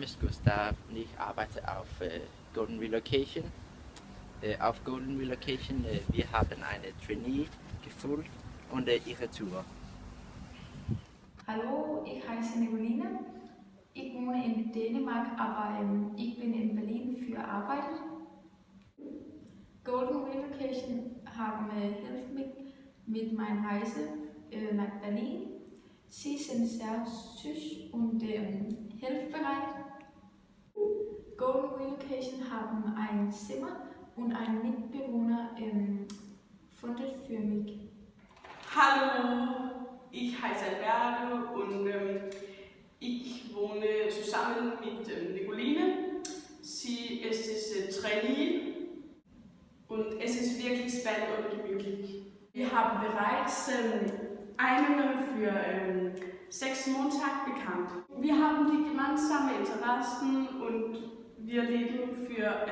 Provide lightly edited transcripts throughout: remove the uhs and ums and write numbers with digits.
ist Gustav und ich arbeite auf Golden Relocation. Auf Golden Relocation, wir haben eine Trainee gefunden und ihre Tour. Hallo, ich heiße Nicoline. Ich wohne in Dänemark, aber ich bin in Berlin für Arbeit. Golden Relocation haben hilft mich mit meiner Reise nach Berlin. Sie sind sehr süß und hilfsbereit. Golden Relocation haben ein Zimmer und einen Mitbewohner gefunden für mich. Hallo, ich heiße Alberto und ich wohne zusammen mit Nicoline. Sie ist Trainee und es ist wirklich spannend und gemütlich. Wir haben bereits Einladungen für 6 Montage bekannt. Wir haben die gemeinsamen Interessen und wir leben für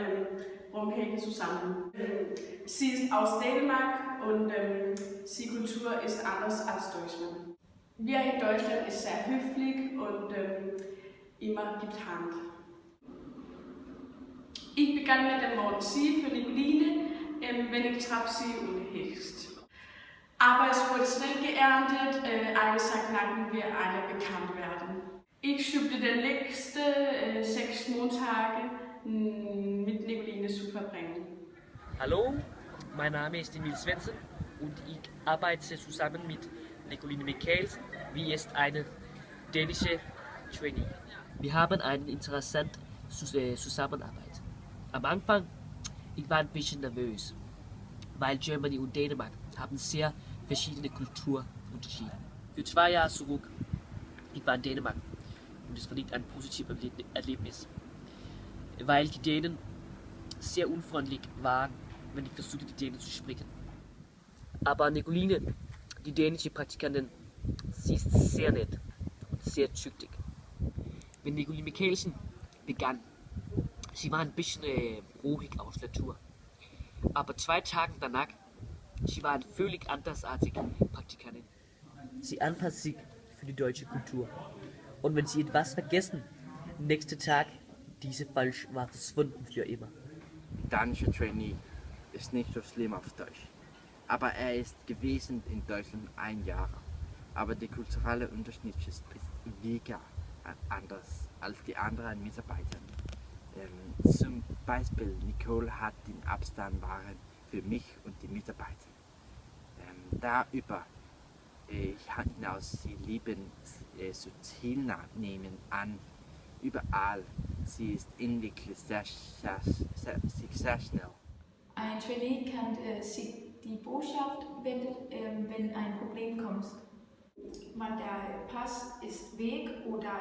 Romhege zusammen. Sie ist aus Dänemark und sie Kultur ist anders als Deutschland. Wir in Deutschland ist sehr höflich und immer gibt Hand. Ich begann mit dem Wort Sie für Nicoline, wenn ich traf sie und Hecht. Aber es wurde schnell geerntet, eines Tages nachdem wir alle bekannt werden. Ich schubte die nächsten 6 Montage mit Nicoline zu verbringen. Hallo, mein Name ist Emil Svensson und ich arbeite zusammen mit Nicoline Michaels, wie ist eine dänische Trainee. Wir haben eine interessante Zusammenarbeit. Am Anfang, ich war ein bisschen nervös, weil Germany und Dänemark haben sehr verschiedene Kulturunterschiede. Für 2 Jahre zurück, ich war in Dänemark und es war nicht ein positives Erlebnis, weil die Dänen sehr unfreundlich waren, wenn ich versuchte, die Dänen zu sprechen. Aber Nicoline, die dänische Praktikantin, sie ist sehr nett und sehr züchtig. Wenn Nicoline Michaelsen begann, sie war ein bisschen ruhig aus Natur. Aber 2 Tage danach, sie war eine völlig andersartige Praktikantin. Sie anpasst sich für die deutsche Kultur. Und wenn sie etwas vergessen, nächsten Tag, diese falsch war verschwunden für immer. Danische Trainee ist nicht so schlimm auf Deutsch. Aber er ist gewesen in Deutschland 1 Jahr. Aber der kulturelle Unterschied ist mega anders als die anderen Mitarbeiter. Zum Beispiel Nicole hat den Abstand wahren für mich und die Mitarbeiter. Darüber hinaus, sie lieben so teilnehmen an überall. Sie ist inwickelt sehr schnell. Ein Trainee kann sich die Botschaft wenden, wenn ein Problem kommt. Wenn der Pass ist weg oder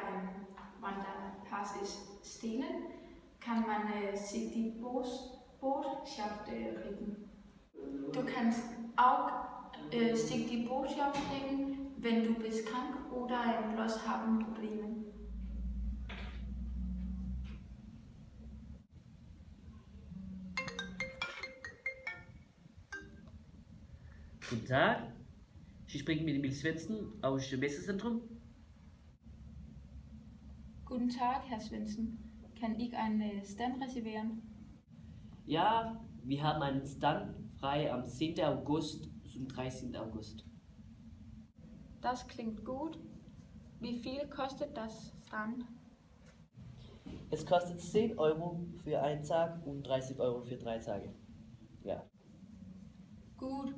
wenn der Pass ist stehlen, kann man sich die Botschaft retten. Du kannst auch sich die Botschaft retten, wenn du bist krank oder bloß haben Probleme. Guten Tag, Sie sprechen mit Emil Svensson aus dem Messezentrum. Guten Tag, Herr Svensson. Kann ich einen Stand reservieren? Ja, wir haben einen Stand frei am 10. August zum 13. August. Das klingt gut. Wie viel kostet das Stand? Es kostet 10 Euro für einen Tag und 30 Euro für 3 Tage. Ja. Gut.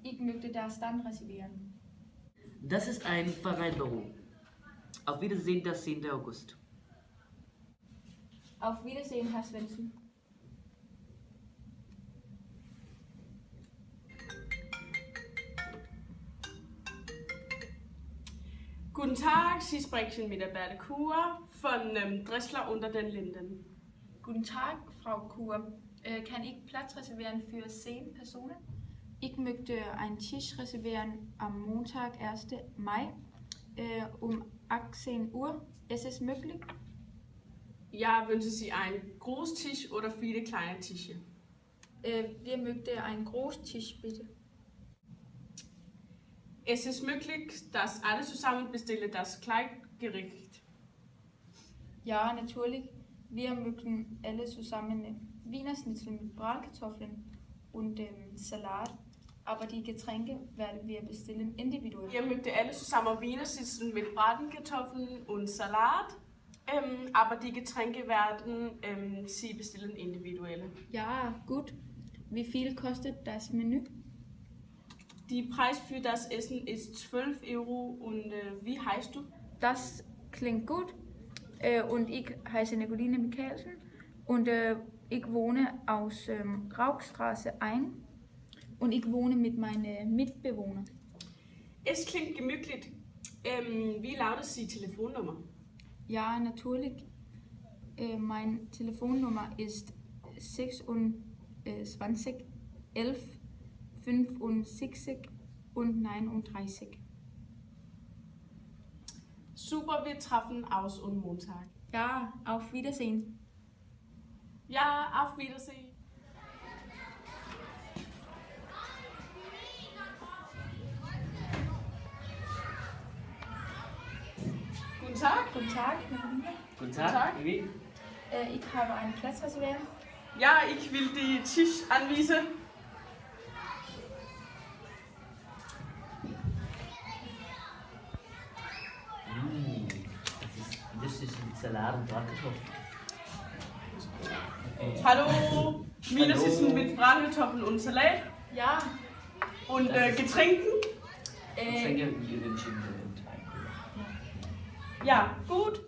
Ich möchte das Stand reservieren. Das ist eine Vereinbarung. Auf Wiedersehen, der 10. August. Auf Wiedersehen, Herr Svensson. Guten Tag, Sie sprechen mit der Berthe Kur von Dressler unter den Linden. Guten Tag, Frau Kur. Kann ich Platz reservieren für 10 Personen? Ich möchte einen Tisch reservieren am Montag, 1. Mai um 18 Uhr. Ist es möglich? Ja, wünschen Sie einen Großtisch oder viele kleine Tische? Wir möchten einen Großtisch, bitte. Es ist möglich, dass alle zusammen bestellen das Gleichgericht. Ja, natürlich. Wir mögen alle zusammen Wiener Schnitzel mit Bratkartoffeln und Salat, aber die Getränke werden wir bestellen individuell. Ihr mögt alle zusammen Wiener Schnitzel mit Bratenkartoffeln und Salat, aber die Getränke werden Sie bestellen individuell. Ja, gut. Wie viel kostet das Menü? Die Preis für das Essen ist 12 Euro und wie heißt du? Das klingt gut. Und ich heiße Nicoline Michaelsen und ich wohne aus Rauchstraße 1 und ich wohne mit meinen Mitbewohnern. Es klingt gemütlich. Wie lautet die Telefonnummer? Ja, natürlich. Meine Telefonnummer ist 26 11 65 und 39. Super, wir treffen aus am Montag. Ja, auf Wiedersehen. Ja, auf Wiedersehen. Guten Tag. Guten Tag, Nicoline. Guten Tag. Tag, wie? Ich habe einen Platz reserviert. Ja, ich will die Tisch anweisen. Das ist mit Salat und Bratkartoffeln. Hallo, Wiener Hallo. Schnitzel mit Bratkartoffeln und Salat. Ja, Und Das ist- Getränken? Ich denke, wir wünschen einen Tag. Ja, gut.